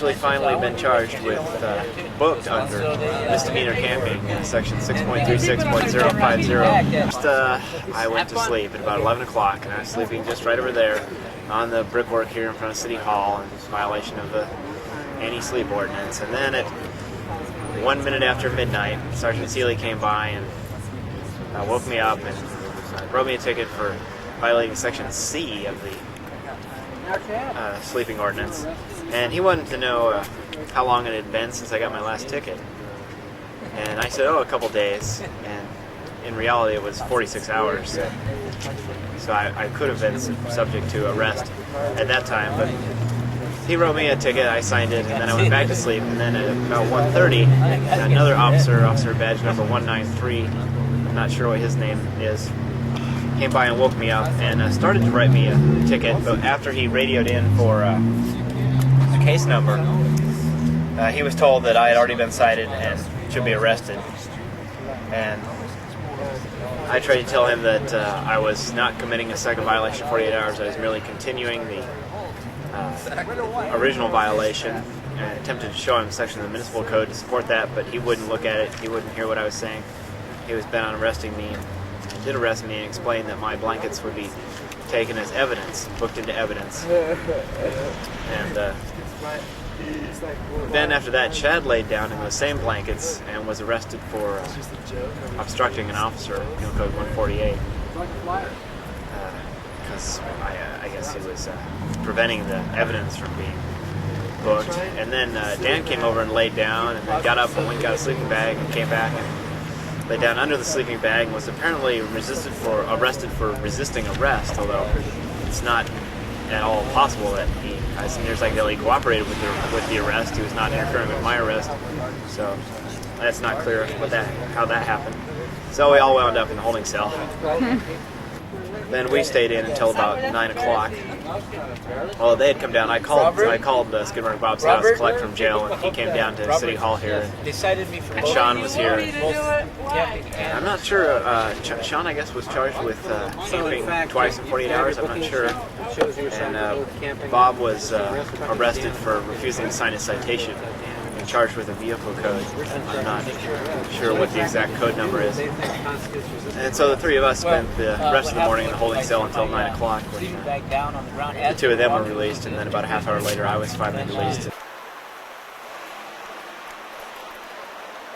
actually finally been charged with, booked under misdemeanor camping, section 6.36.050. First, I went to sleep at about 11 o'clock, and I was sleeping just right over there on the brickwork here in front of City Hall in violation of the anti-sleep ordinance. And then at 1 minute after midnight, Sergeant Seeley came by and woke me up and wrote me a ticket for violating section C of the sleeping ordinance. And he wanted to know how long it had been since I got my last ticket. And I said, a couple days. And in reality, it was 46 hours. So I could have been subject to arrest at that time. But he wrote me a ticket, I signed it, and then I went back to sleep. And then at about 1:30, another officer badge number 193, I'm not sure what his name is, came by and woke me up and started to write me a ticket. But after he radioed in for a case number, he was told that I had already been cited and should be arrested. And I tried to tell him that I was not committing a second violation in 48 hours. I was merely continuing the original violation, and attempted to show him a section of the municipal code to support that, but he wouldn't look at it. He wouldn't hear what I was saying. He was bent on arresting me, and did arrest me and explained that my blankets would be taken as evidence, booked into evidence. And then after that, Chad laid down in those same blankets and was arrested for obstructing an officer, Penal Code 148. Because I guess he was preventing the evidence from being booked. And then Dan came over and laid down, and then got up and went and got a sleeping bag and came back and laid down under the sleeping bag and was apparently arrested for resisting arrest, although it's not at all possible that he cooperated with the arrest. He was not interfering with my arrest, so that's not clear how that happened. So we all wound up in the holding cell. Then we stayed in until about 9 o'clock. Well, they had come down. I called Skid Mark Bob's house to collect from jail, and he came down to City Hall here. And Sean was here. And I'm not sure. Sean, I guess, was charged with camping twice in 48 hours. I'm not sure. And Bob was arrested for refusing to sign a citation and charged with a vehicle code. I'm not sure what the exact code number is. And so the three of us spent the rest of the morning in the holding cell until 9 o'clock. The two of them were released, and then about a half hour later I was finally released.